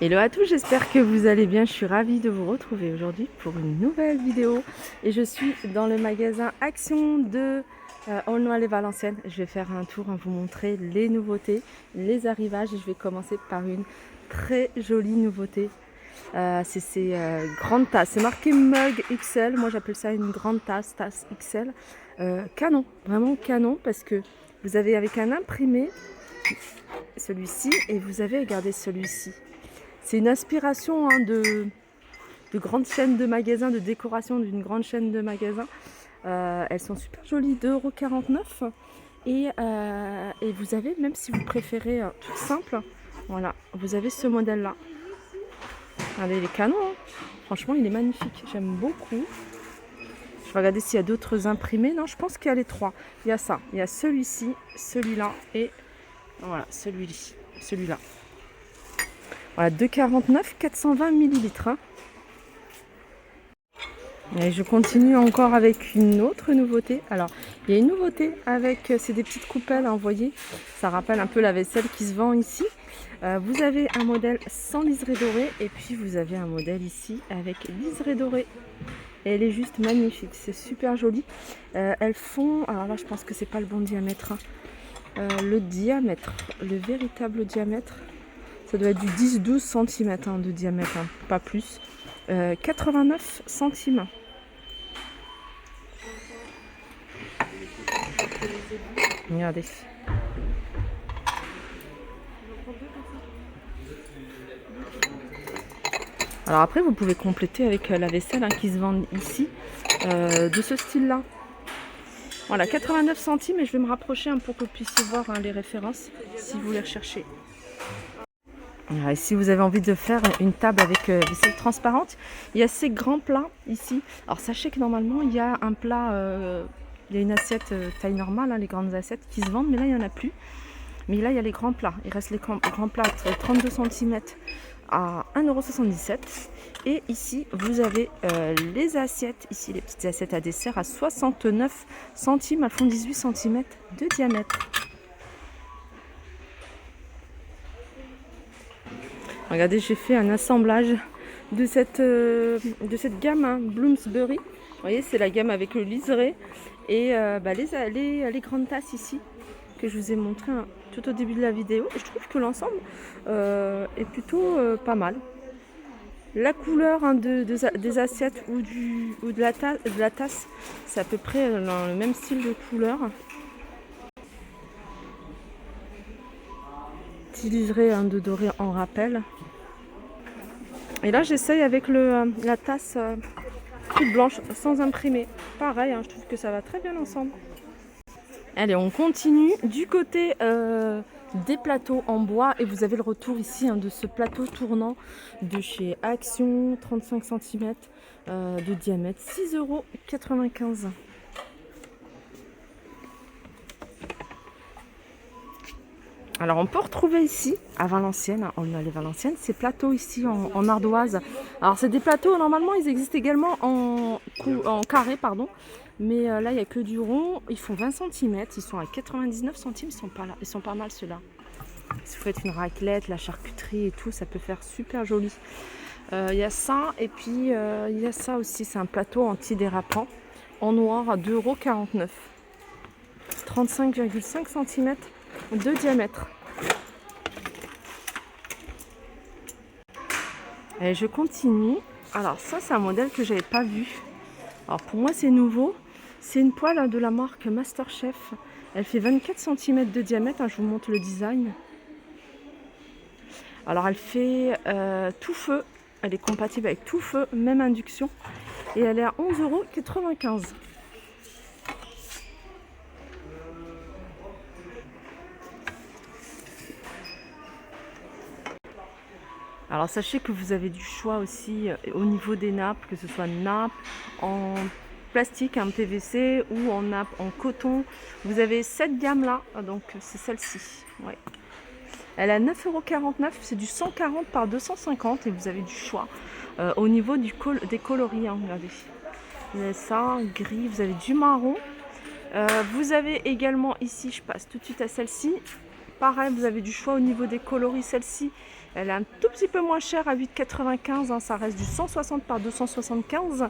Hello à tous, j'espère que vous allez bien. Je suis ravie de vous retrouver aujourd'hui pour une nouvelle vidéo. Et je suis dans le magasin Action de Aulnoy-les-Valenciennes. Je vais faire un tour, vous montrer les nouveautés, les arrivages. Et je vais commencer par une très jolie nouveauté. C'est ces grandes tasses. C'est marqué Mug XL. Moi j'appelle ça une grande tasse, tasse XL. Canon, vraiment canon, parce que vous avez avec un imprimé celui-ci et vous avez, regardez celui-ci. C'est une inspiration de grandes chaînes de magasins, de décoration d'une grande chaîne de magasins. Elles sont super jolies, 2,49 €. Et vous avez, même si vous préférez tout simple, voilà, vous avez ce modèle-là. Regardez, il est canon, hein. Franchement, il est magnifique, j'aime beaucoup. Je vais regarder s'il y a d'autres imprimés. Non, je pense qu'il y a les trois. Il y a ça, il y a celui-ci, celui-là et voilà, celui-là. Voilà, 2,49 €, 420 millilitres. Hein. Et je continue encore avec une autre nouveauté. Alors, il y a une nouveauté avec, c'est des petites coupelles, hein, vous voyez. Ça rappelle un peu la vaisselle qui se vend ici. Vous avez un modèle sans liseré doré et puis vous avez un modèle ici avec liseré doré. Et elle est juste magnifique, c'est super joli. Elles font, alors là je pense que c'est pas le bon diamètre. Hein. Le diamètre, le véritable diamètre. Ça doit être du 10-12 cm de diamètre, hein, pas plus. 89 centimes. Regardez. Alors après, vous pouvez compléter avec la vaisselle qui se vend ici, de ce style-là. Voilà, 89 centimes et je vais me rapprocher pour que vous puissiez voir les références si vous les recherchez. Et si vous avez envie de faire une table avec vaisselle transparente, il y a ces grands plats ici. Alors sachez que normalement il y a un plat, il y a une assiette taille normale, hein, les grandes assiettes qui se vendent, mais là il n'y en a plus. Mais là il y a les grands plats. Il reste les grands plats 32 cm à 1,77 €. Et ici vous avez les assiettes, ici les petites assiettes à dessert à 69 centimes. Elles font 18 cm de diamètre. Regardez, j'ai fait un assemblage de cette gamme, hein, Bloomsbury. Vous voyez, c'est la gamme avec le liseré et les grandes tasses ici que je vous ai montré tout au début de la vidéo. Et je trouve que l'ensemble est plutôt pas mal. La couleur, hein, des assiettes ou de la tasse, c'est à peu près dans le même style de couleur. Petit liseré, hein, de doré en rappel. Et là j'essaye avec la tasse toute blanche sans imprimer. Pareil, hein, je trouve que ça va très bien ensemble. Allez, on continue du côté des plateaux en bois. Et vous avez le retour ici, hein, de ce plateau tournant de chez Action, 35 cm de diamètre, 6,95 €. Alors on peut retrouver ici à Valenciennes, hein, on a les Valenciennes, ces plateaux ici en ardoise. Alors c'est des plateaux, normalement ils existent également en carré, pardon. Mais là il n'y a que du rond, ils font 20 cm, ils sont à 99 centimes, ils sont pas mal ceux-là. Si vous faites une raclette, la charcuterie et tout, ça peut faire super joli. Il y a ça et puis il y a ça aussi, c'est un plateau antidérapant en noir à 2,49 €. 35,5 cm de diamètre. Et je continue. Alors ça c'est un modèle que j'avais pas vu. Alors pour moi c'est nouveau. C'est une poêle, hein, de la marque Masterchef. Elle fait 24 cm de diamètre, hein, je vous montre le design. Alors elle fait tout feu. Elle est compatible avec tout feu, même induction. Et elle est à 11,95 €. Alors sachez que vous avez du choix aussi au niveau des nappes, que ce soit nappes en plastique, en PVC ou en nappe en coton. Vous avez cette gamme là, donc c'est celle-ci. Ouais. Elle est à 9,49 €, c'est du 140 par 250 et vous avez du choix au niveau des coloris. Hein, regardez. Vous avez ça, gris, vous avez du marron. Vous avez également ici, je passe tout de suite à celle-ci. Pareil, vous avez du choix au niveau des coloris. Celle-ci Elle est un tout petit peu moins chère à 8,95 hein, ça reste du 160 par 275.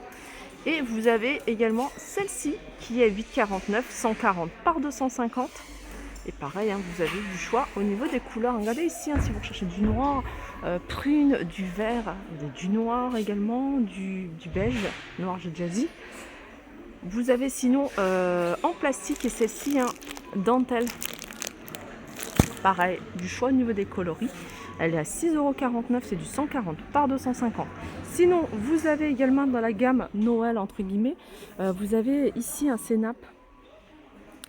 Et vous avez également celle-ci qui est 8,49, 140 par 250. Et pareil, hein, vous avez du choix au niveau des couleurs. Regardez ici, hein, si vous recherchez du noir, prune, du vert, du noir également, du beige, noir j'ai déjà dit. Vous avez sinon en plastique et celle-ci, hein, dentelle. Pareil, du choix au niveau des coloris. Elle est à 6,49 €, c'est du 140 par 250. Sinon, vous avez également dans la gamme Noël, entre guillemets, vous avez ici un Cénap.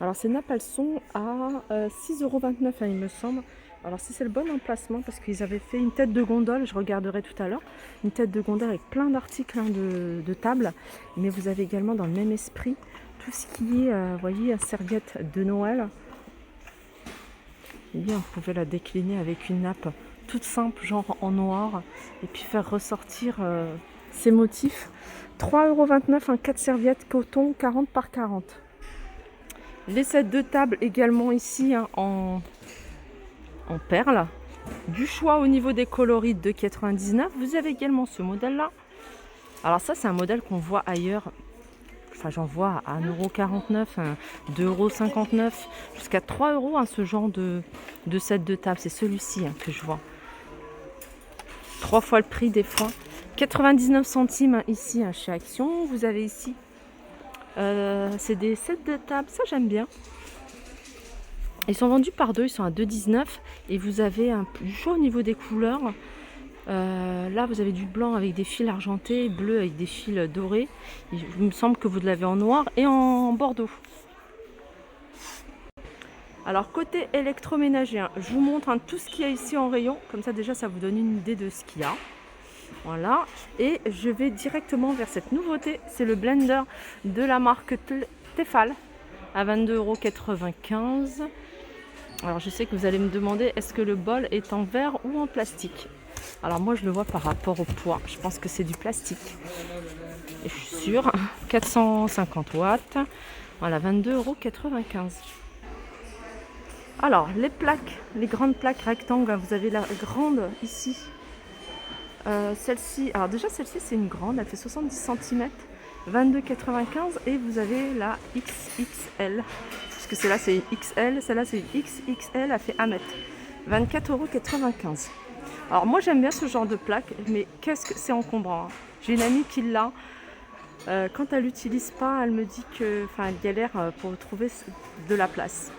Alors ces nappes, elles sont à 6,29 €, hein, il me semble. Alors si c'est le bon emplacement, parce qu'ils avaient fait une tête de gondole, je regarderai tout à l'heure, une tête de gondole avec plein d'articles hein, de table. Mais vous avez également dans le même esprit tout ce qui est, vous voyez, serviette de Noël. Et bien, vous pouvez la décliner avec une nappe toute simple, genre en noir, et puis faire ressortir ces motifs. 3,29 €, un 4 serviettes coton 40 par 40. Les sets de table également ici hein, en perles. Du choix au niveau des coloris de 2,99 €. Vous avez également ce modèle là. Alors ça c'est un modèle qu'on voit ailleurs. Enfin j'en vois à 1,49 €, 2,59 € jusqu'à 3 € hein, ce genre de set de table. C'est celui-ci hein, que je vois. 3 fois le prix des fois. 99 centimes hein, ici hein, chez Action. Vous avez ici c'est des sets de table, ça j'aime bien. Ils sont vendus par deux, ils sont à 2,19 € et vous avez un choix au niveau des couleurs. Là vous avez du blanc avec des fils argentés, bleu avec des fils dorés. Il me semble que vous l'avez en noir et en bordeaux. Alors côté électroménager, hein, je vous montre hein, tout ce qu'il y a ici en rayon, comme ça déjà ça vous donne une idée de ce qu'il y a. Voilà, et je vais directement vers cette nouveauté, c'est le blender de la marque Tefal à 22,95 €. Alors je sais que vous allez me demander, est-ce que le bol est en verre ou en plastique? Alors moi je le vois par rapport au poids, je pense que c'est du plastique. Et je suis sûre, 450 watts, voilà, 22,95 €. Alors les plaques, les grandes plaques rectangles, vous avez la grande ici. Celle-ci, alors déjà celle-ci c'est une grande, elle fait 70 cm, 22,95 € et vous avez la XXL, parce que celle-là c'est XL, celle-là c'est XXL, elle fait 1 m, 24,95 €. Alors moi j'aime bien ce genre de plaque, mais qu'est-ce que c'est encombrant hein. J'ai une amie qui l'a, quand elle l'utilise pas, elle me dit que, enfin elle galère pour trouver de la place.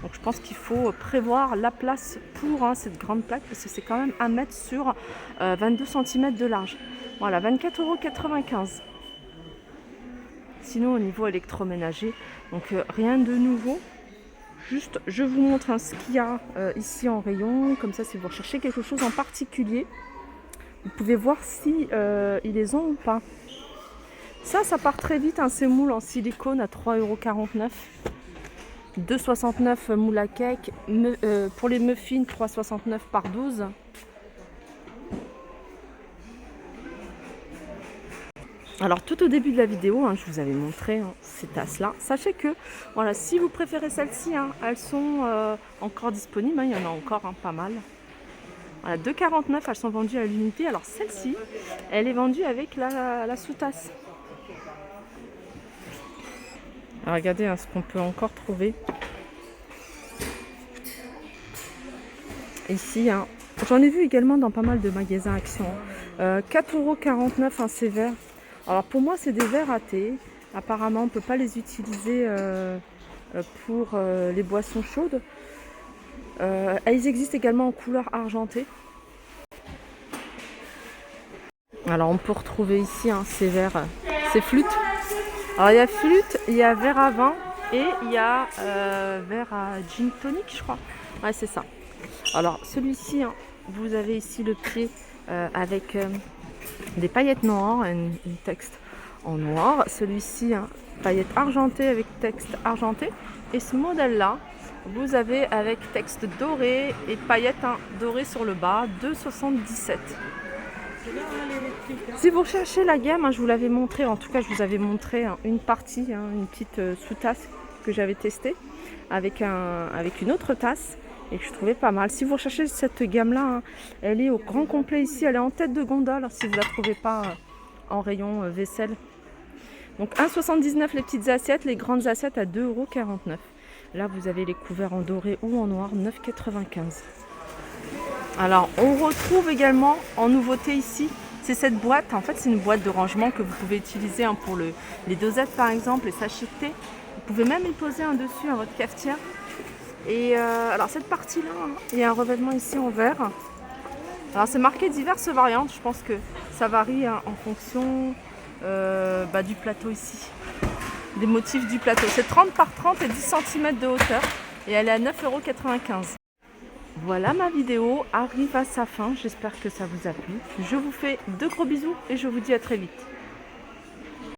Donc je pense qu'il faut prévoir la place pour hein, cette grande plaque parce que c'est quand même 1 m sur 22 cm de large. Voilà, 24,95 €. Sinon au niveau électroménager, donc rien de nouveau. Juste je vous montre hein, ce qu'il y a ici en rayon. Comme ça si vous recherchez quelque chose en particulier, vous pouvez voir si ils les ont ou pas. Ça part très vite, un semoule en silicone à 3,49 €. 2,69 € moule à cake, pour les muffins 3,69 par 12. Alors tout au début de la vidéo, hein, je vous avais montré hein, ces tasses là. Sachez que voilà, si vous préférez celles-ci, hein, elles sont encore disponibles, hein, il y en a encore hein, pas mal. Voilà, 2,49 €, elles sont vendues à l'unité. Alors celle-ci, elle est vendue avec la sous-tasse. Alors regardez hein, ce qu'on peut encore trouver. Ici, hein. J'en ai vu également dans pas mal de magasins Action. 4,49 € un ces verres. Alors pour moi c'est des verres à thé. Apparemment on ne peut pas les utiliser pour les boissons chaudes. Elles existent également en couleur argentée. Alors on peut retrouver ici hein, ces verres, ces flûtes. Alors il y a flûte, il y a verre à vin et il y a verre à gin tonic je crois. Ouais c'est ça. Alors celui-ci, hein, vous avez ici le pied avec des paillettes noires, une texte en noir. Celui-ci, hein, paillettes argentées avec texte argenté. Et ce modèle-là, vous avez avec texte doré et paillettes hein, dorées sur le bas, 2,77 €. Si vous recherchez la gamme, hein, je vous l'avais montré, en tout cas je vous avais montré hein, une partie, hein, une petite sous-tasse que j'avais testée avec une autre tasse. et que je trouvais pas mal. Si vous recherchez cette gamme-là, hein, elle est au grand complet ici, elle est en tête de gondole si vous ne la trouvez pas en rayon vaisselle. Donc 1,79 les petites assiettes, les grandes assiettes à 2,49 €. Là, vous avez les couverts en doré ou en noir, 9,95 €. Alors, on retrouve également en nouveauté ici, c'est cette boîte. En fait, c'est une boîte de rangement que vous pouvez utiliser pour les dosettes par exemple, les sachets de thé. Vous pouvez même y poser un dessus à votre cafetière. Et alors cette partie-là, il y a un revêtement ici en verre. Alors c'est marqué diverses variantes, je pense que ça varie en fonction du plateau ici, des motifs du plateau. C'est 30 par 30 et 10 cm de hauteur et elle est à 9,95 €. Voilà, ma vidéo arrive à sa fin, j'espère que ça vous a plu. Je vous fais de gros bisous et je vous dis à très vite.